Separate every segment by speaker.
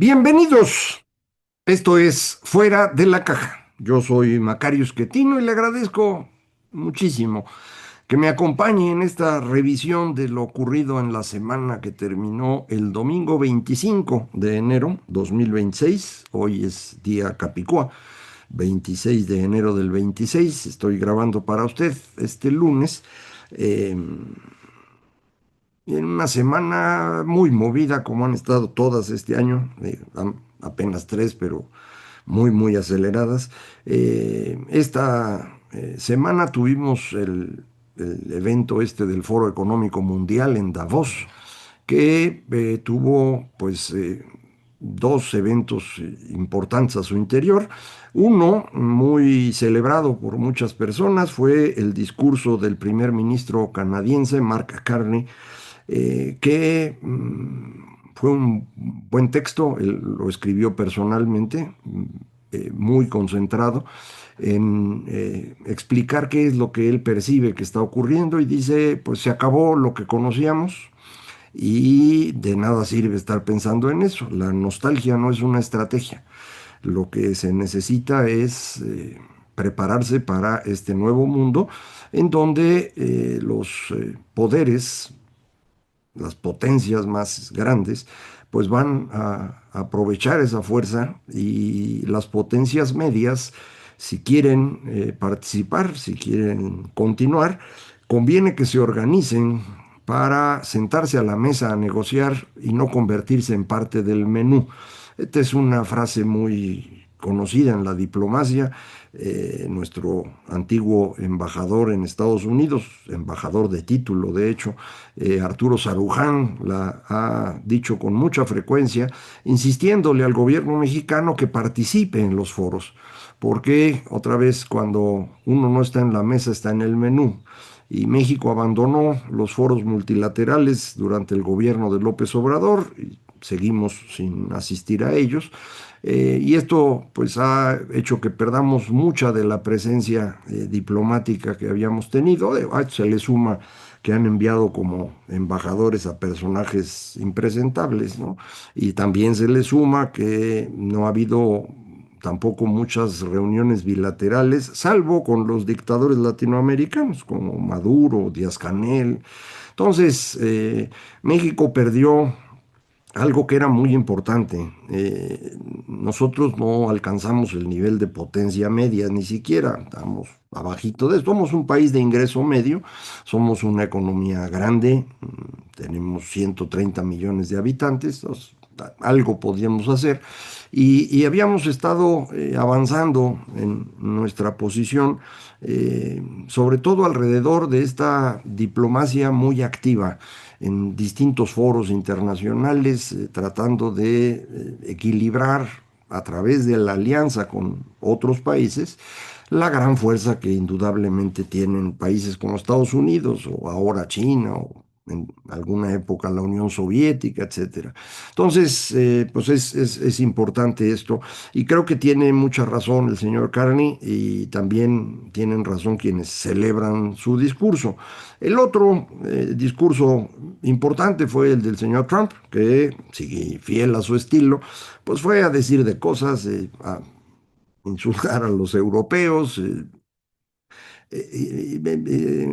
Speaker 1: Bienvenidos. Esto es Fuera de la Caja. Yo soy Macario Schettino y le agradezco muchísimo que me acompañe en esta revisión de lo ocurrido en la semana que terminó el domingo 25 de enero 2026. Hoy es día Capicúa, 26 de enero del 26. Estoy grabando para usted este lunes. eh, en una semana muy movida, como han estado todas este año, apenas tres, pero muy aceleradas. Esta semana tuvimos el evento este del Foro Económico Mundial en Davos, que tuvo pues dos eventos importantes a su interior. Uno, muy celebrado por muchas personas, fue el discurso del primer ministro canadiense, Mark Carney, que fue un buen texto. Él lo escribió personalmente, muy concentrado en explicar qué es lo que él percibe que está ocurriendo, y dice, pues se acabó lo que conocíamos y de nada sirve estar pensando en eso. La nostalgia no es una estrategia. Lo que se necesita es prepararse para este nuevo mundo en donde los poderes, las potencias más grandes, pues van a aprovechar esa fuerza, y las potencias medias, si quieren participar, si quieren continuar, conviene que se organicen para sentarse a la mesa a negociar y no convertirse en parte del menú. Esta es una frase muy conocida en la diplomacia. Nuestro antiguo embajador en Estados Unidos, embajador de título, de hecho, Arturo Saruján, la ha dicho con mucha frecuencia, insistiéndole al gobierno mexicano que participe en los foros, porque otra vez cuando uno no está en la mesa está en el menú. Y México abandonó los foros multilaterales durante el gobierno de López Obrador, y seguimos sin asistir a ellos. Y esto pues ha hecho que perdamos mucha de la presencia diplomática que habíamos tenido. Se le suma que han enviado como embajadores a personajes impresentables, ¿no? Y también se le suma que no ha habido tampoco muchas reuniones bilaterales, salvo con los dictadores latinoamericanos como Maduro, Díaz-Canel. Entonces, México perdió algo que era muy importante. Nosotros no alcanzamos el nivel de potencia media, ni siquiera estamos abajito de esto. Somos un país de ingreso medio, somos una economía grande, tenemos 130 millones de habitantes, algo podíamos hacer, y habíamos estado avanzando en nuestra posición, sobre todo alrededor de esta diplomacia muy activa en distintos foros internacionales, tratando de equilibrar a través de la alianza con otros países la gran fuerza que indudablemente tienen países como Estados Unidos, o ahora China, o en alguna época la Unión Soviética, etcétera. Entonces, pues es importante esto, y creo que tiene mucha razón el señor Carney, y también tienen razón quienes celebran su discurso. El otro discurso importante fue el del señor Trump, que, sigue fiel a su estilo, pues fue a decir de cosas, a insultar a los europeos,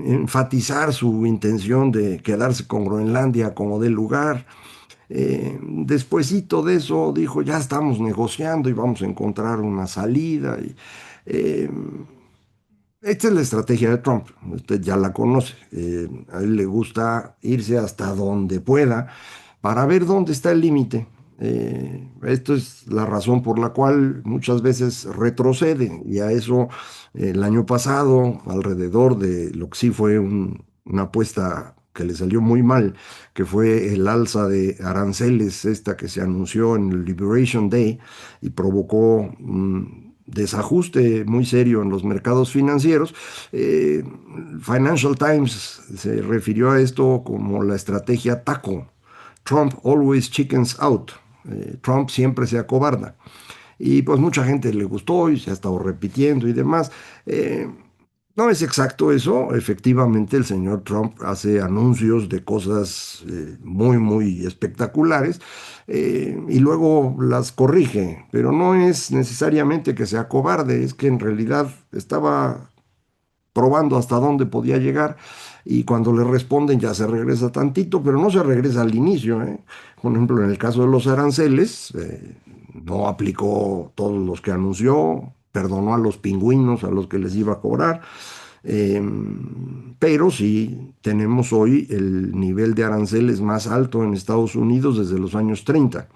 Speaker 1: enfatizar su intención de quedarse con Groenlandia como de lugar. Despuesito de eso dijo, ya estamos negociando y vamos a encontrar una salida. Eh, Esta es la estrategia de Trump, usted ya la conoce. A él le gusta irse hasta donde pueda para ver dónde está el límite. Esto es la razón por la cual muchas veces retrocede, y a eso el año pasado, alrededor de lo que sí fue una apuesta que le salió muy mal, que fue el alza de aranceles, esta que se anunció en el Liberation Day y provocó desajuste muy serio en los mercados financieros. Financial Times se refirió a esto como la estrategia taco. Trump always chickens out. Trump siempre se acobarda. Y pues mucha gente le gustó y se ha estado repitiendo y demás. Eh, No es exacto eso. Efectivamente, el señor Trump hace anuncios de cosas muy, muy espectaculares y luego las corrige, pero no es necesariamente que sea cobarde, es que en realidad estaba probando hasta dónde podía llegar y cuando le responden ya se regresa tantito, pero no se regresa al inicio, ¿eh? Por ejemplo, en el caso de los aranceles, no aplicó todos los que anunció, perdonó a los pingüinos a los que les iba a cobrar, eh, pero sí tenemos hoy el nivel de aranceles más alto en Estados Unidos desde los años 30.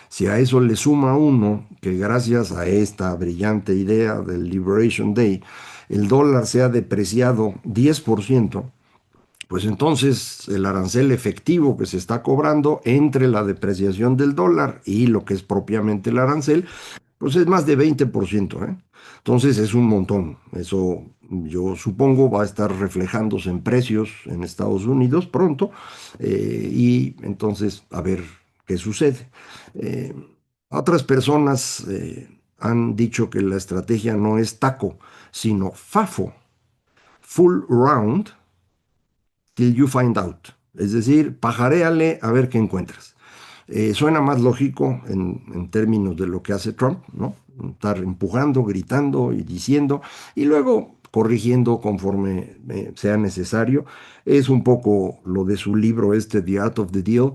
Speaker 1: Si a eso le suma uno que gracias a esta brillante idea del Liberation Day, el dólar se ha depreciado 10%, pues entonces el arancel efectivo que se está cobrando entre la depreciación del dólar y lo que es propiamente el arancel, pues es más de 20%, ¿eh? Entonces es un montón. Eso yo supongo va a estar reflejándose en precios en Estados Unidos pronto y entonces a ver qué sucede. Eh, Otras personas han dicho que la estrategia no es taco, sino FAFO, Full Round Till You Find Out. Es decir, pajaréale a ver qué encuentras. Suena más lógico en términos de lo que hace Trump, ¿no? Estar empujando, gritando y diciendo, y luego corrigiendo conforme sea necesario. Es un poco lo de su libro este, The Art of the Deal,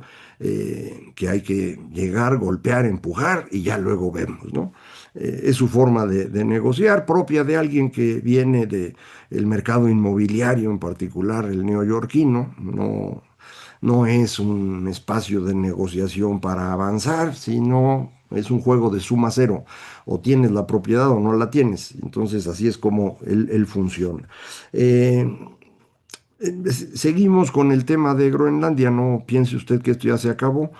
Speaker 1: que hay que llegar, golpear, empujar y ya luego vemos, ¿no? Es su forma de negociar, propia de alguien que viene de el mercado inmobiliario, en particular el neoyorquino, no es un espacio de negociación para avanzar, sino es un juego de suma cero. O tienes la propiedad o no la tienes. Entonces así es como él funciona. Eh, Seguimos con el tema de Groenlandia, no piense usted que esto ya se acabó.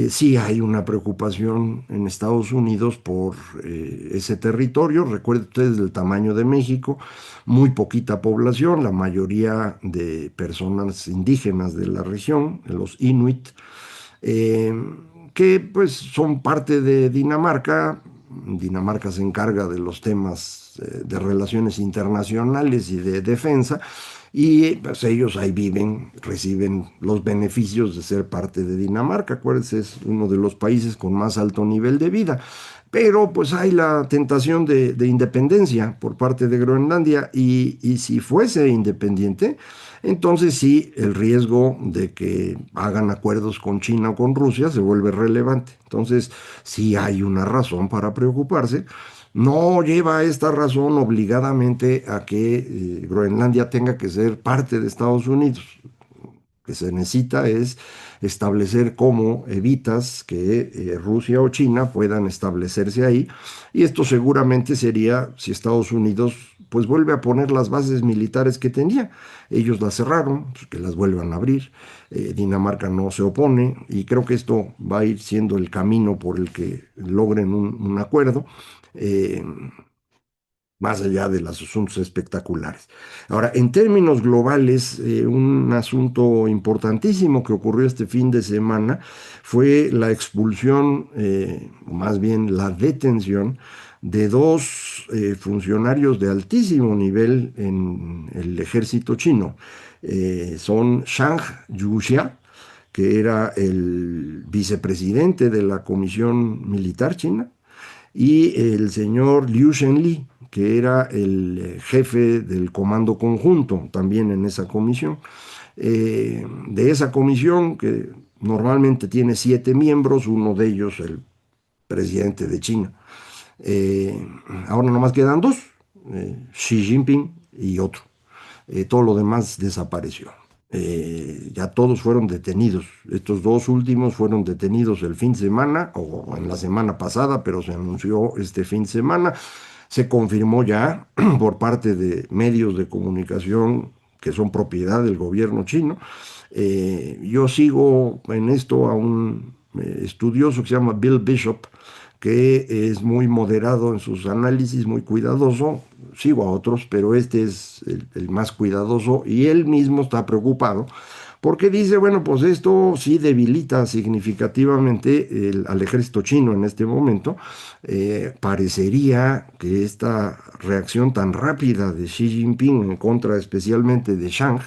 Speaker 1: Sí hay una preocupación en Estados Unidos por ese territorio. Recuerde ustedes el tamaño de México, muy poquita población, la mayoría de personas indígenas de la región, los Inuit, eh, que pues son parte de Dinamarca. Dinamarca se encarga de los temas de relaciones internacionales y de defensa, y pues, ellos ahí viven, reciben los beneficios de ser parte de Dinamarca. Acuérdense, es uno de los países con más alto nivel de vida. Pero pues hay la tentación de independencia por parte de Groenlandia y si fuese independiente, entonces sí, el riesgo de que hagan acuerdos con China o con Rusia se vuelve relevante. Entonces sí hay una razón para preocuparse. No lleva esta razón obligadamente a que Groenlandia tenga que ser parte de Estados Unidos. Lo que se necesita es establecer cómo evitas que Rusia o China puedan establecerse ahí. Y esto seguramente sería si Estados Unidos pues vuelve a poner las bases militares que tenía. Ellos las cerraron, pues, que las vuelvan a abrir. Dinamarca no se opone y creo que esto va a ir siendo el camino por el que logren un acuerdo. eh, Más allá de los asuntos espectaculares. Ahora, en términos globales, un asunto importantísimo que ocurrió este fin de semana fue la expulsión, o más bien la detención de dos funcionarios de altísimo nivel en el ejército chino. Son Zhang Yuxia, que era el vicepresidente de la Comisión Militar China, y el señor Liu Shenli, que era el jefe del Comando Conjunto también en esa comisión. De esa comisión, que normalmente tiene 7 miembros, uno de ellos el presidente de China. Eh, Ahora nomás quedan dos, Xi Jinping y otro. Todo lo demás desapareció. Ya todos fueron detenidos. Estos dos últimos fueron detenidos el fin de semana o en la semana pasada, pero se anunció este fin de semana. Se confirmó ya por parte de medios de comunicación que son propiedad del gobierno chino. Yo sigo en esto a un estudioso que se llama Bill Bishop, que es muy moderado en sus análisis, muy cuidadoso. Sigo a otros, pero este es el más cuidadoso y él mismo está preocupado porque dice, bueno, pues esto sí debilita significativamente al ejército chino en este momento. Parecería que esta reacción tan rápida de Xi Jinping en contra especialmente de Shang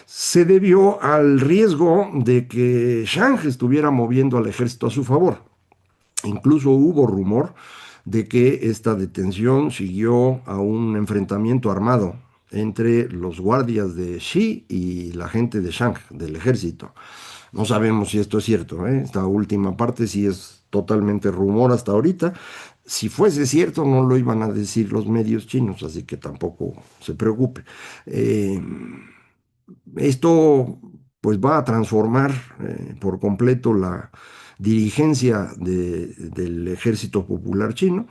Speaker 1: se debió al riesgo de que Shang estuviera moviendo al ejército a su favor. Incluso hubo rumor de que esta detención siguió a un enfrentamiento armado entre los guardias de Xi y la gente de Shang, del ejército. No sabemos si esto es cierto, ¿eh? Esta última parte sí es totalmente rumor hasta ahorita. Si fuese cierto, no lo iban a decir los medios chinos, así que tampoco se preocupe. Eh, Esto pues va a transformar por completo la dirigencia del Ejército Popular Chino.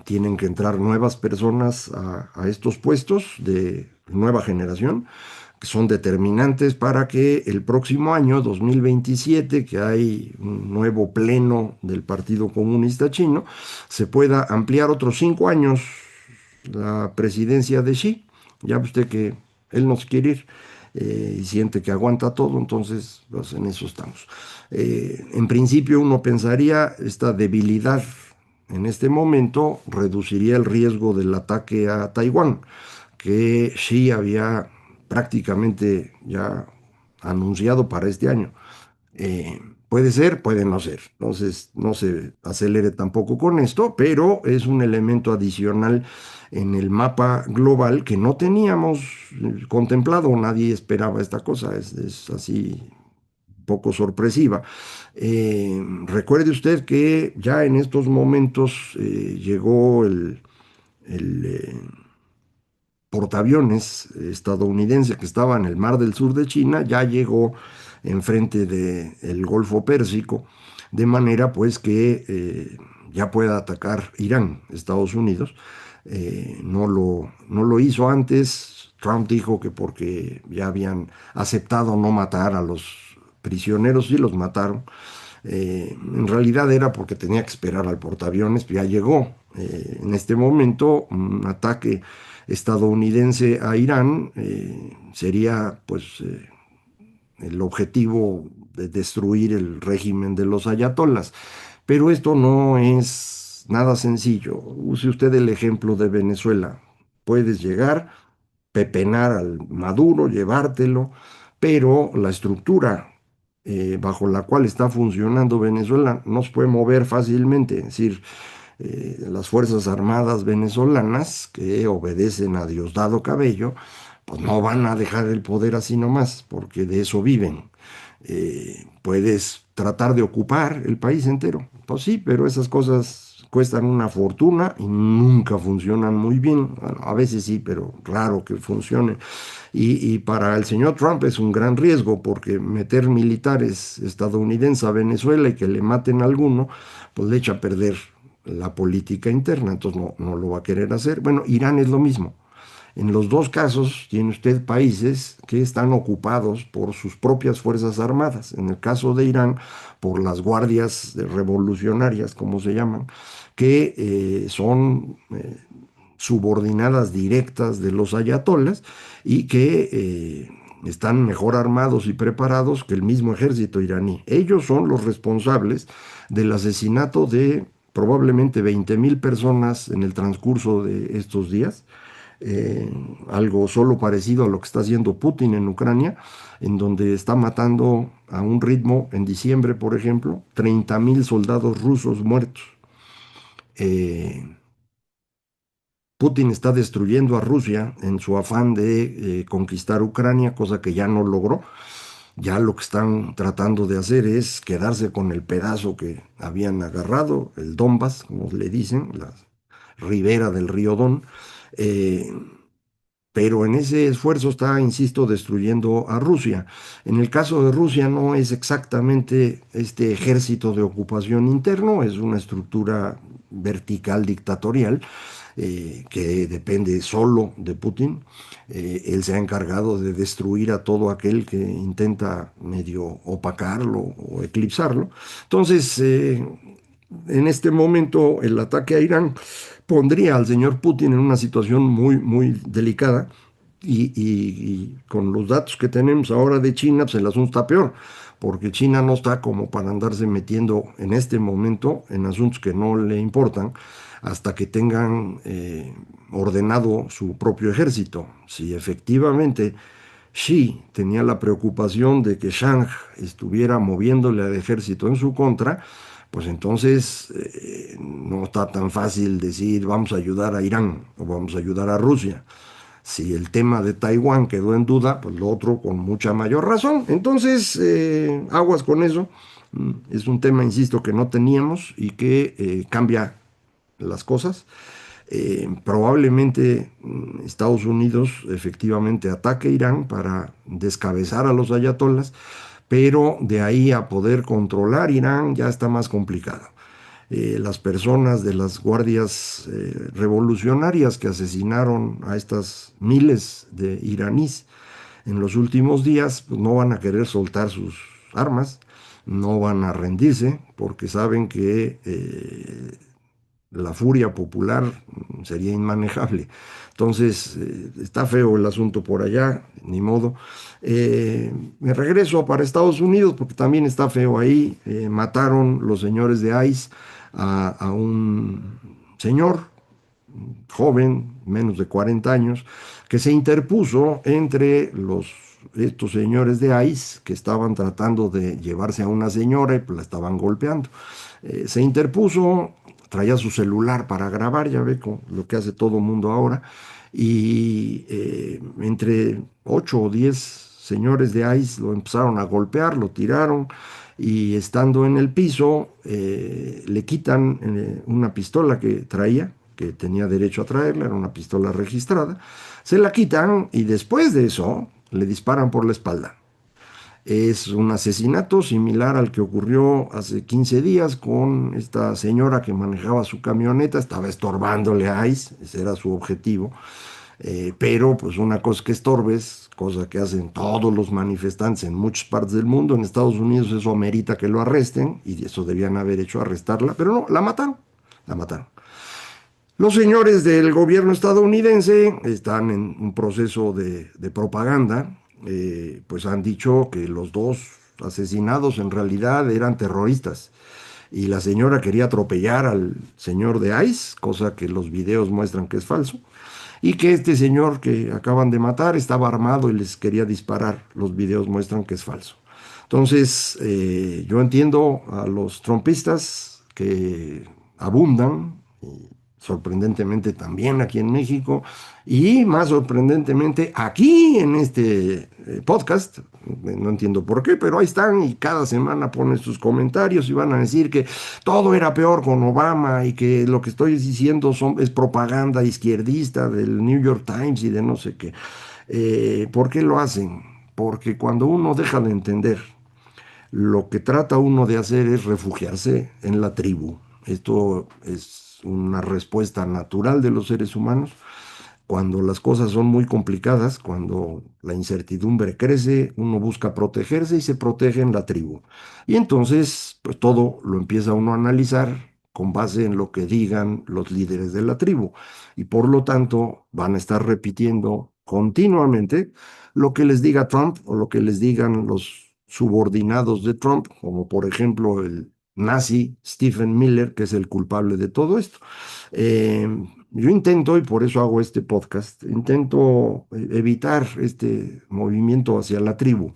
Speaker 1: Tienen que entrar nuevas personas a estos puestos de nueva generación, que son determinantes para que el próximo año, 2027, que hay un nuevo pleno del Partido Comunista Chino, se pueda ampliar otros 5 años la presidencia de Xi. Ya ve usted que él nos quiere ir y siente que aguanta todo, entonces pues, en eso estamos. En principio uno pensaría esta debilidad en este momento reduciría el riesgo del ataque a Taiwán, que Xi había prácticamente ya anunciado para este año. Puede ser, puede no ser. Entonces, no se acelere tampoco con esto, pero es un elemento adicional en el mapa global que no teníamos contemplado. Nadie esperaba esta cosa. Es así poco sorpresiva. Recuerde usted que ya en estos momentos llegó el portaaviones estadounidense que estaba en el Mar del Sur de China, ya llegó enfrente del Golfo Pérsico, de manera pues que ya pueda atacar Irán, Estados Unidos. No lo hizo antes. Trump dijo que porque ya habían aceptado no matar a los prisioneros, sí los mataron. En realidad era porque tenía que esperar al portaaviones, ya llegó. En este momento, un ataque estadounidense a Irán sería pues el objetivo de destruir el régimen de los ayatolás. Pero esto no es nada sencillo. Use usted el ejemplo de Venezuela. Puedes llegar, pepenar al Maduro, llevártelo, pero la estructura bajo la cual está funcionando Venezuela no se puede mover fácilmente. Es decir, las Fuerzas Armadas venezolanas, que obedecen a Diosdado Cabello, pues no van a dejar el poder así nomás, porque de eso viven. Puedes tratar de ocupar el país entero, pues sí, pero esas cosas cuestan una fortuna y nunca funcionan muy bien. Bueno, a veces sí, pero raro que funcione. Y para el señor Trump es un gran riesgo, porque meter militares estadounidenses a Venezuela y que le maten a alguno, pues le echa a perder la política interna, entonces no lo va a querer hacer. Bueno, Irán es lo mismo. En los dos casos tiene usted países que están ocupados por sus propias fuerzas armadas. En el caso de Irán, por las guardias revolucionarias, como se llaman, que son subordinadas directas de los ayatolas y que están mejor armados y preparados que el mismo ejército iraní. Ellos son los responsables del asesinato de probablemente 20.000 personas en el transcurso de estos días, eh, algo solo parecido a lo que está haciendo Putin en Ucrania, en donde está matando a un ritmo, en diciembre, por ejemplo, 30.000 soldados rusos muertos. Eh, Putin está destruyendo a Rusia en su afán de conquistar Ucrania, cosa que ya no logró. Ya lo que están tratando de hacer es quedarse con el pedazo que habían agarrado, el Donbass, como le dicen, la ribera del río Don. Eh, pero en ese esfuerzo está, insisto, destruyendo a Rusia. En el caso de Rusia no es exactamente este ejército de ocupación interno, es una estructura vertical dictatorial que depende solo de Putin. Él se ha encargado de destruir a todo aquel que intenta medio opacarlo o eclipsarlo. Entonces, en este momento, el ataque a Irán pondría al señor Putin en una situación muy, muy delicada y con los datos que tenemos ahora de China, pues el asunto está peor, porque China no está como para andarse metiendo en este momento en asuntos que no le importan hasta que tengan ordenado su propio ejército. Si efectivamente Xi tenía la preocupación de que Shang estuviera moviéndole al ejército en su contra, pues entonces no está tan fácil decir vamos a ayudar a Irán o vamos a ayudar a Rusia. Si el tema de Taiwán quedó en duda, pues lo otro con mucha mayor razón. Entonces, aguas con eso. Es un tema, insisto, que no teníamos y que cambia las cosas. Probablemente Estados Unidos efectivamente ataque Irán para descabezar a los ayatolas, pero de ahí a poder controlar Irán ya está más complicado. Las personas de las guardias revolucionarias que asesinaron a estas miles de iraníes en los últimos días, pues no van a querer soltar sus armas, no van a rendirse porque saben que la furia popular sería inmanejable. Entonces, está feo el asunto por allá, ni modo. Me regreso para Estados Unidos porque también está feo ahí. Mataron los señores de ICE a un señor joven, menos de 40 años, que se interpuso entre estos señores de ICE que estaban tratando de llevarse a una señora y pues la estaban golpeando. Se interpuso, traía su celular para grabar, ya ve lo que hace todo mundo ahora, y entre 8 o 10 señores de ICE lo empezaron a golpear, lo tiraron, y estando en el piso le quitan una pistola que traía, que tenía derecho a traerla, era una pistola registrada, se la quitan y después de eso le disparan por la espalda. Es un asesinato similar al que ocurrió hace 15 días con esta señora que manejaba su camioneta, estaba estorbándole a ICE, ese era su objetivo. Pero pues una cosa que estorbes, cosa que hacen todos los manifestantes en muchas partes del mundo, en Estados Unidos eso amerita que lo arresten, y eso debían haber hecho arrestarla, pero no, la mataron, la mataron. Los señores del gobierno estadounidense están en un proceso de propaganda, pues han dicho que los dos asesinados en realidad eran terroristas y la señora quería atropellar al señor de ICE, cosa que los videos muestran que es falso, y que este señor que acaban de matar estaba armado y les quería disparar. Los videos muestran que es falso. Entonces, yo entiendo a los trompistas que abundan, sorprendentemente también aquí en México, y más sorprendentemente aquí en este podcast. No entiendo por qué, pero ahí están y cada semana ponen sus comentarios y van a decir que todo era peor con Obama y que lo que estoy diciendo es propaganda izquierdista del New York Times y de no sé qué. ¿Por qué lo hacen? Porque cuando uno deja de entender, lo que trata uno de hacer es refugiarse en la tribu. Esto es una respuesta natural de los seres humanos. Cuando las cosas son muy complicadas, cuando la incertidumbre crece, uno busca protegerse y se protege en la tribu. Y entonces, pues todo lo empieza uno a analizar con base en lo que digan los líderes de la tribu. Y por lo tanto, van a estar repitiendo continuamente lo que les diga Trump o lo que les digan los subordinados de Trump, como por ejemplo el nazi Stephen Miller, que es el culpable de todo esto. Eh, yo intento, y por eso hago este podcast, intento evitar este movimiento hacia la tribu.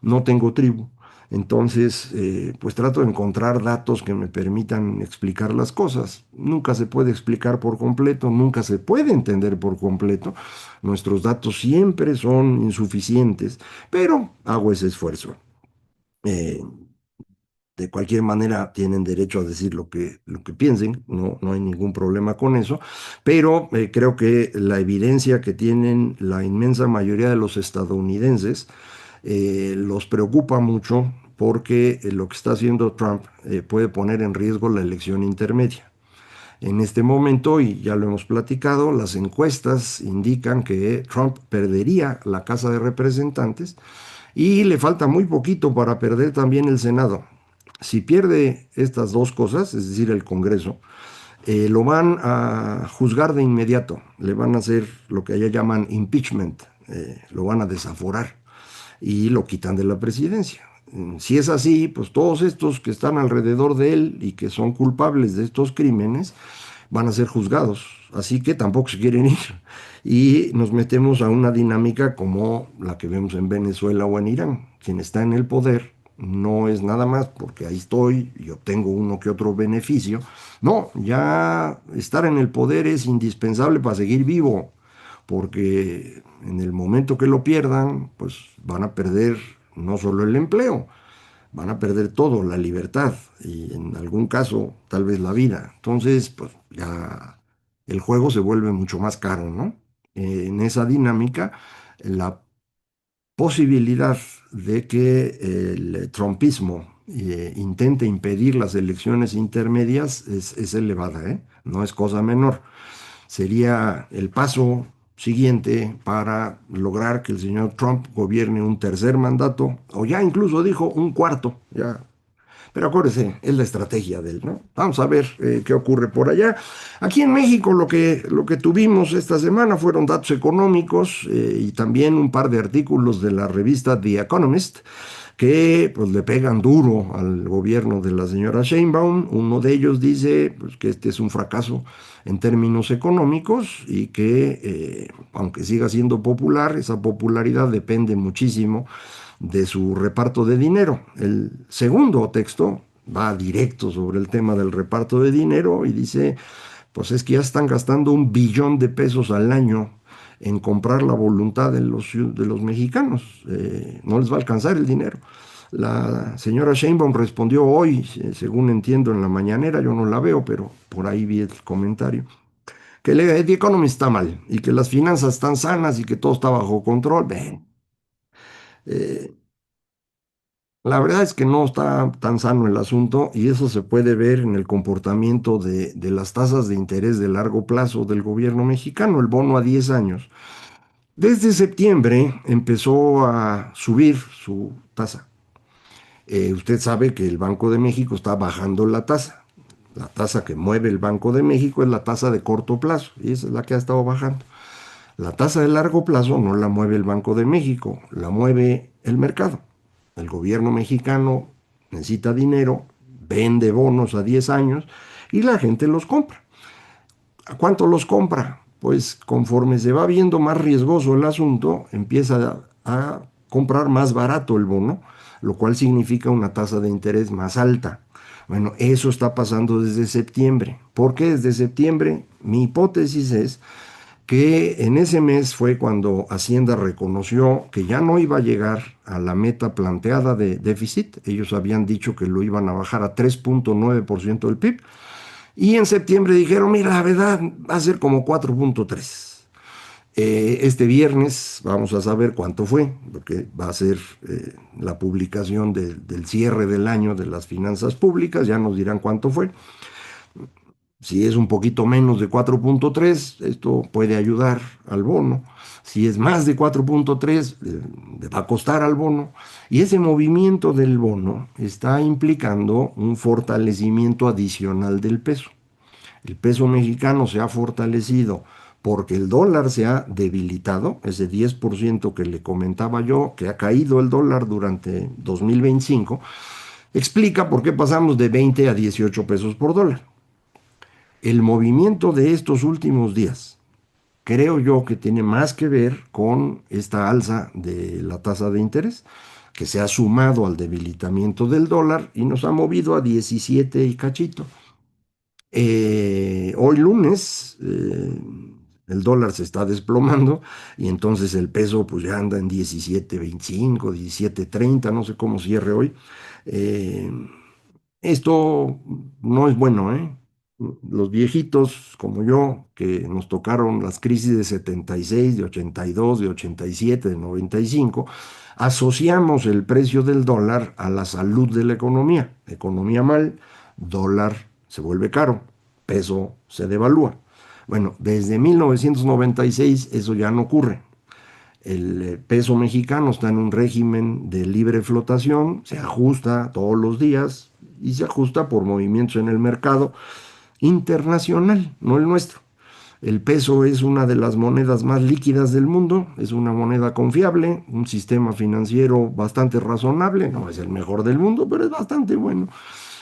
Speaker 1: No tengo tribu. Entonces, pues trato de encontrar datos que me permitan explicar las cosas. Nunca se puede explicar por completo, nunca se puede entender por completo. Nuestros datos siempre son insuficientes, pero hago ese esfuerzo. Eh, de cualquier manera tienen derecho a decir lo que piensen, no, no hay ningún problema con eso, pero creo que la evidencia que tienen la inmensa mayoría de los estadounidenses los preocupa mucho porque lo que está haciendo Trump puede poner en riesgo la elección intermedia. En este momento, y ya lo hemos platicado, las encuestas indican que Trump perdería la Casa de Representantes y le falta muy poquito para perder también el Senado. Si pierde estas dos cosas, es decir, el Congreso, lo van a juzgar de inmediato, le van a hacer lo que allá llaman impeachment, lo van a desaforar y lo quitan de la presidencia. Si es así, pues todos estos que están alrededor de él y que son culpables de estos crímenes van a ser juzgados, así que tampoco se quieren ir. Y nos metemos a una dinámica como la que vemos en Venezuela o en Irán. Quien está en el poder no es nada más porque ahí estoy y obtengo uno que otro beneficio. No, ya estar en el poder es indispensable para seguir vivo, porque en el momento que lo pierdan, pues van a perder no solo el empleo, van a perder todo, la libertad y en algún caso tal vez la vida. Entonces, pues ya el juego se vuelve mucho más caro, ¿no? En esa dinámica, la posibilidad de que el trumpismo intente impedir las elecciones intermedias es elevada, ¿eh? No es cosa menor. Sería el paso siguiente para lograr que el señor Trump gobierne un tercer mandato, o ya incluso dijo un cuarto, ya. Pero acuérdese, es la estrategia de él, ¿no? Vamos a ver qué ocurre por allá. Aquí en México lo que tuvimos esta semana fueron datos económicos y también un par de artículos de la revista The Economist que pues le pegan duro al gobierno de la señora Sheinbaum. Uno de ellos dice pues, que este es un fracaso en términos económicos y que aunque siga siendo popular, esa popularidad depende muchísimo de su reparto de dinero. El segundo texto va directo sobre el tema del reparto de dinero y dice, pues es que ya están gastando 1 billón de pesos al año en comprar la voluntad de los mexicanos. No les va a alcanzar el dinero. La señora Sheinbaum respondió hoy, según entiendo en la mañanera, yo no la veo, pero por ahí vi el comentario, que The Economist está mal y que las finanzas están sanas y que todo está bajo control. Ven, eh, la verdad es que no está tan sano el asunto y eso se puede ver en el comportamiento de las tasas de interés de largo plazo del gobierno mexicano, el bono a 10 años. Desde septiembre empezó a subir su tasa. Usted sabe que el Banco de México está bajando la tasa. La tasa que mueve el Banco de México es la tasa de corto plazo y esa es la que ha estado bajando. La tasa de largo plazo no la mueve el Banco de México, la mueve el mercado. El gobierno mexicano necesita dinero, vende bonos a 10 años y la gente los compra. ¿A cuánto los compra? Pues conforme se va viendo más riesgoso el asunto, empieza a comprar más barato el bono, lo cual significa una tasa de interés más alta. Bueno, eso está pasando desde septiembre. ¿Por qué desde septiembre? Mi hipótesis es que en ese mes fue cuando Hacienda reconoció que ya no iba a llegar a la meta planteada de déficit. Ellos habían dicho que lo iban a bajar a 3,9% del PIB. Y en septiembre dijeron, mira, la verdad va a ser como 4,3. Este viernes vamos a saber cuánto fue, porque va a ser la publicación del cierre del año de las finanzas públicas, ya nos dirán cuánto fue. Si es un poquito menos de 4,3, esto puede ayudar al bono. Si es más de 4,3, le va a costar al bono. Y ese movimiento del bono está implicando un fortalecimiento adicional del peso. El peso mexicano se ha fortalecido porque el dólar se ha debilitado, ese 10% que le comentaba yo, que ha caído el dólar durante 2025, explica por qué pasamos de 20 a 18 pesos por dólar. El movimiento de estos últimos días, creo yo que tiene más que ver con esta alza de la tasa de interés, que se ha sumado al debilitamiento del dólar y nos ha movido a 17 y cachito. Hoy lunes el dólar se está desplomando y entonces el peso pues ya anda en 17,25, 17,30, no sé cómo cierre hoy. Eh, Esto no es bueno, ¿eh? Los viejitos como yo, que nos tocaron las crisis de 76, de 82, de 87, de 95, asociamos el precio del dólar a la salud de la economía. Economía mal, dólar se vuelve caro, peso se devalúa. Bueno, desde 1996 eso ya no ocurre. El peso mexicano está en un régimen de libre flotación, se ajusta todos los días y se ajusta por movimientos en el mercado internacional, no el nuestro. El peso es una de las monedas más líquidas del mundo, es una moneda confiable, un sistema financiero bastante razonable, no es el mejor del mundo, pero es bastante bueno.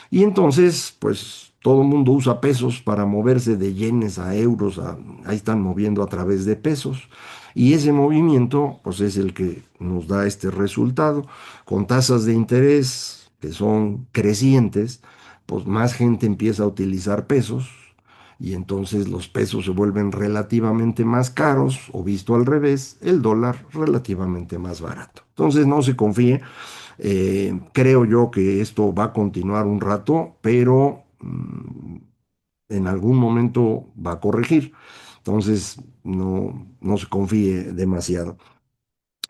Speaker 1: Y entonces, pues todo el mundo usa pesos para moverse de yenes a euros, ahí están moviendo a través de pesos. Y ese movimiento, pues es el que nos da este resultado, con tasas de interés que son crecientes, pues más gente empieza a utilizar pesos y entonces los pesos se vuelven relativamente más caros o visto al revés, el dólar relativamente más barato. Entonces no se confíe, creo yo que esto va a continuar un rato, pero en algún momento va a corregir. Entonces no se confíe demasiado.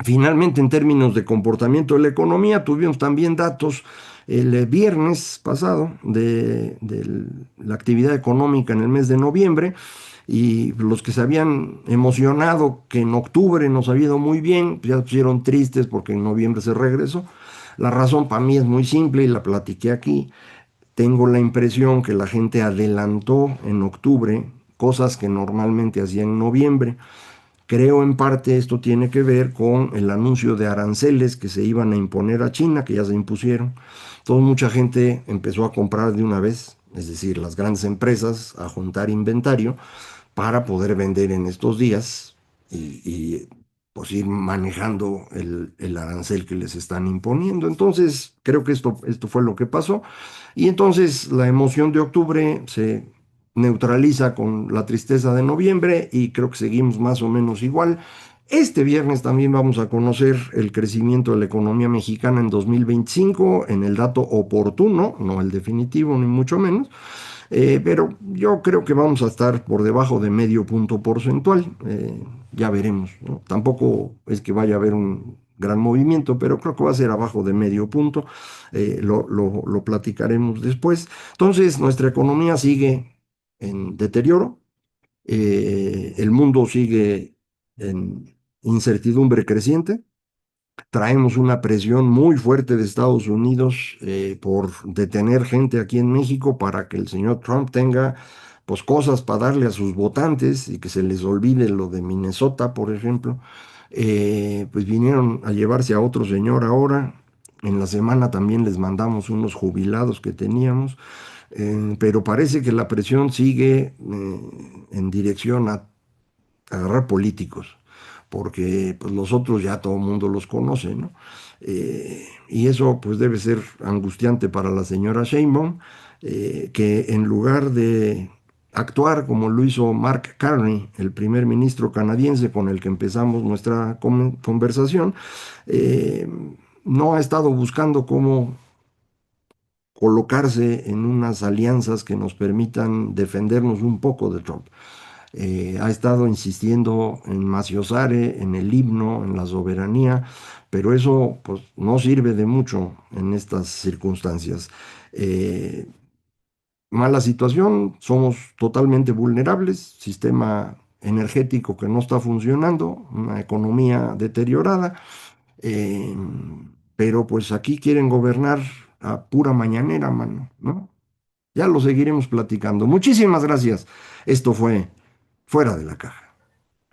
Speaker 1: Finalmente, en términos de comportamiento de la economía, tuvimos también datos el viernes pasado de la actividad económica en el mes de noviembre y los que se habían emocionado que en octubre nos había ido muy bien, pues ya se pusieron tristes porque en noviembre se regresó. La razón para mí es muy simple y la platiqué aquí. Tengo la impresión que la gente adelantó en octubre cosas que normalmente hacía en noviembre. Creo en parte esto tiene que ver con el anuncio de aranceles que se iban a imponer a China, que ya se impusieron. Entonces mucha gente empezó a comprar de una vez, es decir, las grandes empresas a juntar inventario para poder vender en estos días y, pues ir manejando el arancel que les están imponiendo. Entonces creo que esto fue lo que pasó. Y entonces la emoción de octubre se neutraliza con la tristeza de noviembre y creo que seguimos más o menos igual. Este viernes también vamos a conocer el crecimiento de la economía mexicana en 2025 en el dato oportuno, no el definitivo ni mucho menos, pero yo creo que vamos a estar por debajo de medio punto porcentual. Ya veremos, ¿no? Tampoco es que vaya a haber un gran movimiento, pero creo que va a ser abajo de medio punto. Lo platicaremos después. Entonces, nuestra economía sigue en deterioro, el mundo sigue en incertidumbre creciente. Traemos una presión muy fuerte de Estados Unidos por detener gente aquí en México para que el señor Trump tenga pues cosas para darle a sus votantes y que se les olvide lo de Minnesota, por ejemplo. Pues vinieron a llevarse a otro señor ahora. En la semana también les mandamos unos jubilados que teníamos, pero parece que la presión sigue en dirección a agarrar políticos, porque pues, los otros ya todo el mundo los conoce, ¿no? Y eso pues debe ser angustiante para la señora Sheinbaum, que en lugar de actuar como lo hizo Mark Carney, el primer ministro canadiense con el que empezamos nuestra conversación, eh, no ha estado buscando cómo colocarse en unas alianzas que nos permitan defendernos un poco de Trump. Ha estado insistiendo en Maciosare, en el himno, en la soberanía, pero eso pues, no sirve de mucho en estas circunstancias. Eh, Mala situación, somos totalmente vulnerables, sistema energético que no está funcionando, una economía deteriorada, eh, pero pues aquí quieren gobernar a pura mañanera, mano, ¿no? Ya lo seguiremos platicando. Muchísimas gracias. Esto fue Fuera de la Caja.